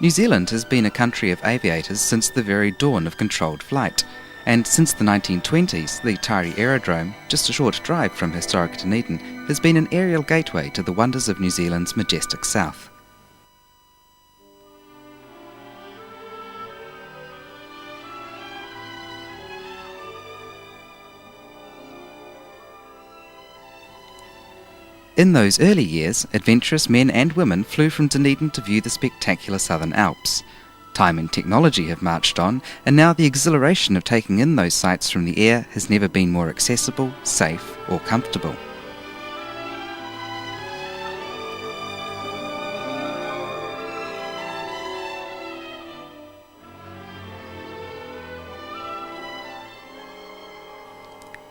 New Zealand has been a country of aviators since the very dawn of controlled flight, and since the 1920s, the Otago Aerodrome, just a short drive from historic Dunedin, has been an aerial gateway to the wonders of New Zealand's majestic south. In those early years, adventurous men and women flew from Dunedin to view the spectacular Southern Alps. Time and technology have marched on, and now the exhilaration of taking in those sights from the air has never been more accessible, safe, or comfortable.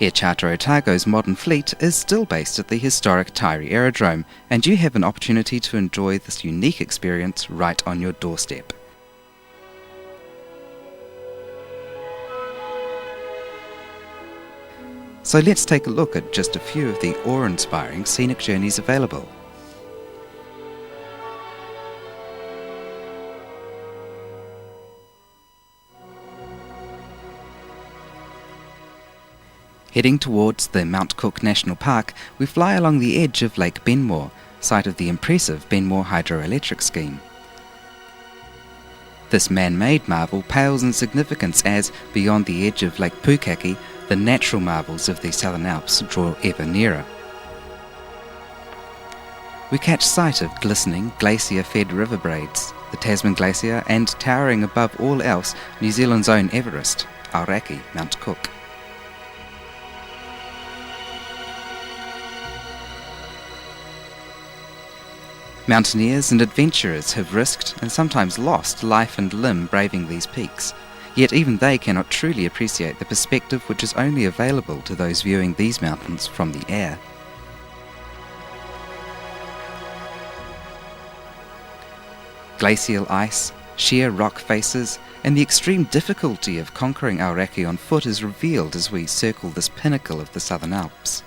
Air Charter Otago's modern fleet is still based at the historic Otago Aerodrome, and you have an opportunity to enjoy this unique experience right on your doorstep. So let's take a look at just a few of the awe-inspiring scenic journeys available. Heading towards the Mount Cook National Park, we fly along the edge of Lake Benmore, site of the impressive Benmore hydroelectric scheme. This man-made marvel pales in significance as, beyond the edge of Lake Pukaki, the natural marvels of the Southern Alps draw ever nearer. We catch sight of glistening, glacier-fed river braids, the Tasman Glacier, and towering above all else, New Zealand's own Everest, Aoraki, Mount Cook. Mountaineers and adventurers have risked and sometimes lost life and limb braving these peaks, yet even they cannot truly appreciate the perspective which is only available to those viewing these mountains from the air. Glacial ice, sheer rock faces, and the extreme difficulty of conquering Aoraki on foot is revealed as we circle this pinnacle of the Southern Alps.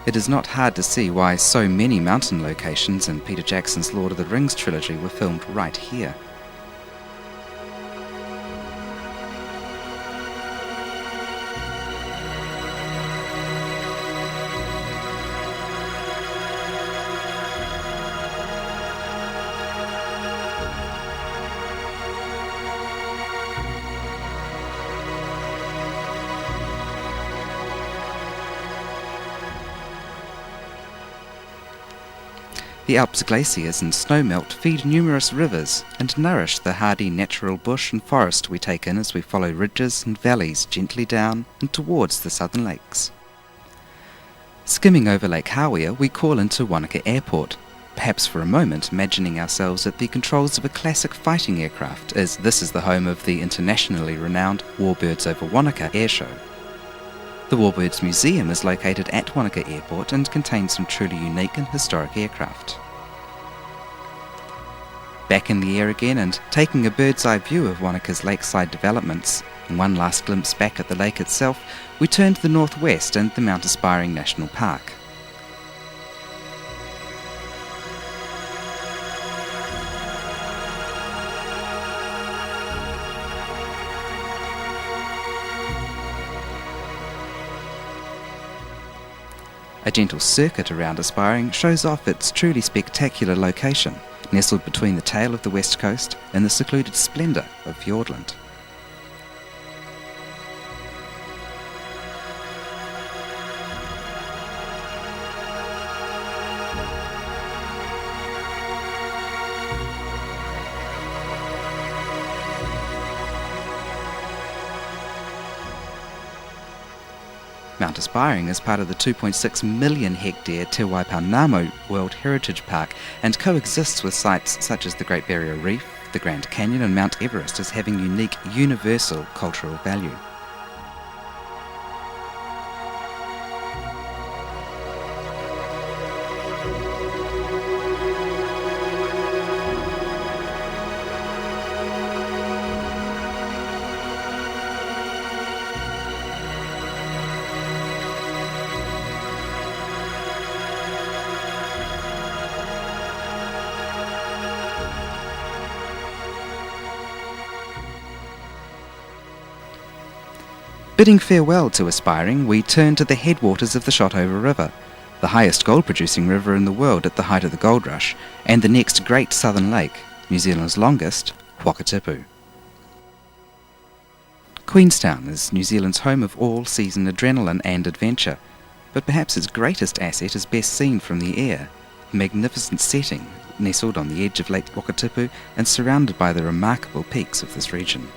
It is not hard to see why so many mountain locations in Peter Jackson's Lord of the Rings trilogy were filmed right here. The Alps glaciers and snowmelt feed numerous rivers and nourish the hardy natural bush and forest we take in as we follow ridges and valleys gently down and towards the southern lakes. Skimming over Lake Hawea, we call into Wanaka Airport, perhaps for a moment imagining ourselves at the controls of a classic fighting aircraft, as this is the home of the internationally renowned Warbirds over Wanaka air show. The Warbirds Museum is located at Wanaka Airport and contains some truly unique and historic aircraft. Back in the air again and taking a bird's eye view of Wanaka's lakeside developments, and one last glimpse back at the lake itself, we turn to the northwest and the Mount Aspiring National Park. A gentle circuit around Aspiring shows off its truly spectacular location, nestled between the tail of the west coast and the secluded splendour of Fiordland. Mount Aspiring is part of the 2.6 million hectare Te Waipounamu World Heritage Park and coexists with sites such as the Great Barrier Reef, the Grand Canyon and Mount Everest as having unique universal cultural value. Bidding farewell to Aspiring, we turn to the headwaters of the Shotover River, the highest gold-producing river in the world at the height of the gold rush, and the next great southern lake, New Zealand's longest, Wakatipu. Queenstown is New Zealand's home of all-season adrenaline and adventure, but perhaps its greatest asset is best seen from the air, a magnificent setting nestled on the edge of Lake Wakatipu and surrounded by the remarkable peaks of this region.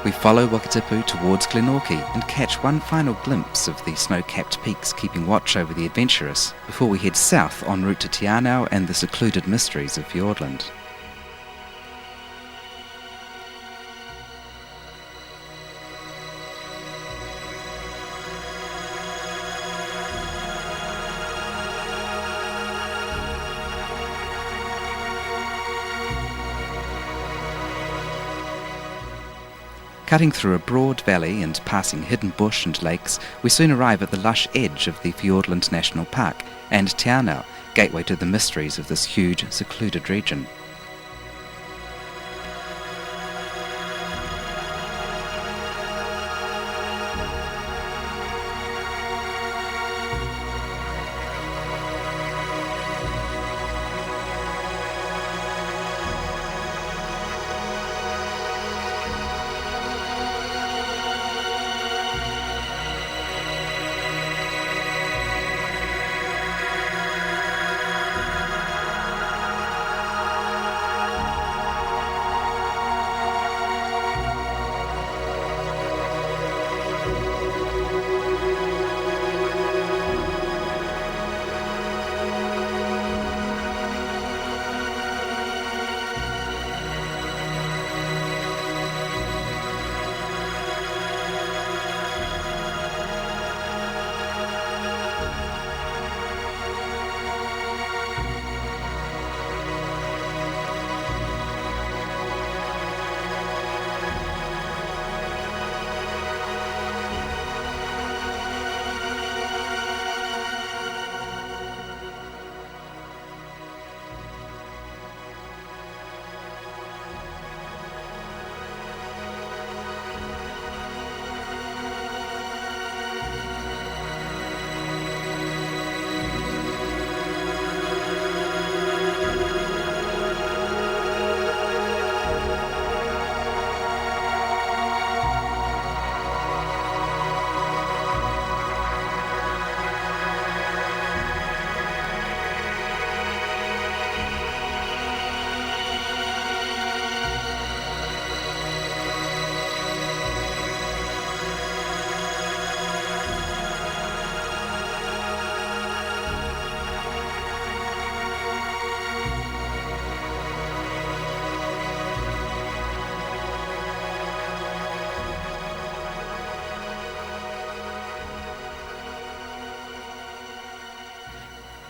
We follow Wakatipu towards Glenorchy and catch one final glimpse of the snow-capped peaks keeping watch over the adventurous before we head south en route to Te Anau and the secluded mysteries of Fiordland. Cutting through a broad valley and passing hidden bush and lakes, we soon arrive at the lush edge of the Fiordland National Park and Te Anau, gateway to the mysteries of this huge, secluded region.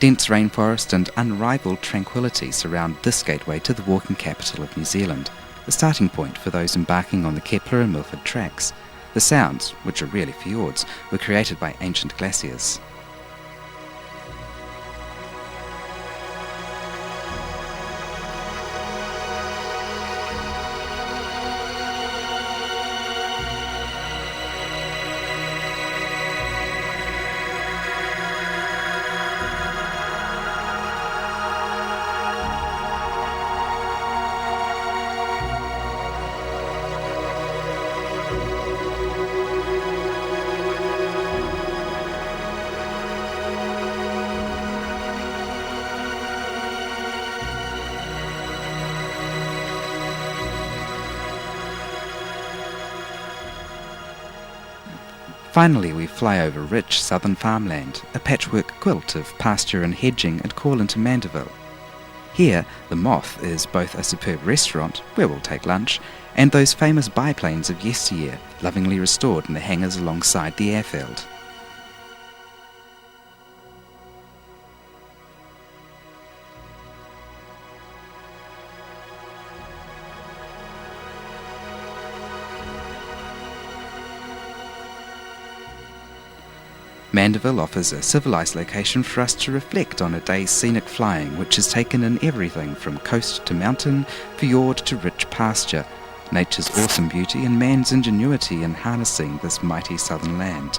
Dense rainforest and unrivaled tranquility surround this gateway to the walking capital of New Zealand, a starting point for those embarking on the Kepler and Milford tracks. The sounds, which are really fjords, were created by ancient glaciers. Finally, we fly over rich southern farmland, a patchwork quilt of pasture and hedging, and call into Mandeville. Here, the Moth is both a superb restaurant, where we'll take lunch, and those famous biplanes of yesteryear, lovingly restored in the hangars alongside the airfield. Mandeville offers a civilised location for us to reflect on a day's scenic flying, which has taken in everything from coast to mountain, fjord to rich pasture, nature's awesome beauty and man's ingenuity in harnessing this mighty southern land.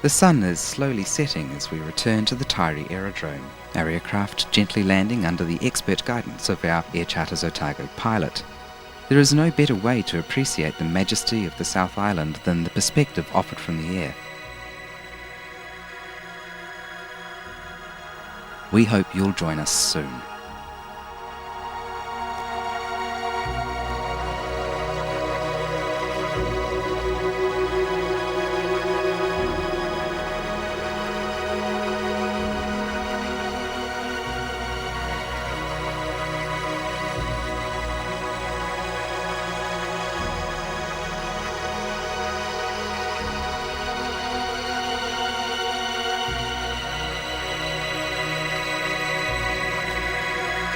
The sun is slowly setting as we return to the Taieri aerodrome, our aircraft gently landing under the expert guidance of our Air Charters Otago pilot. There is no better way to appreciate the majesty of the South Island than the perspective offered from the air. We hope you'll join us soon.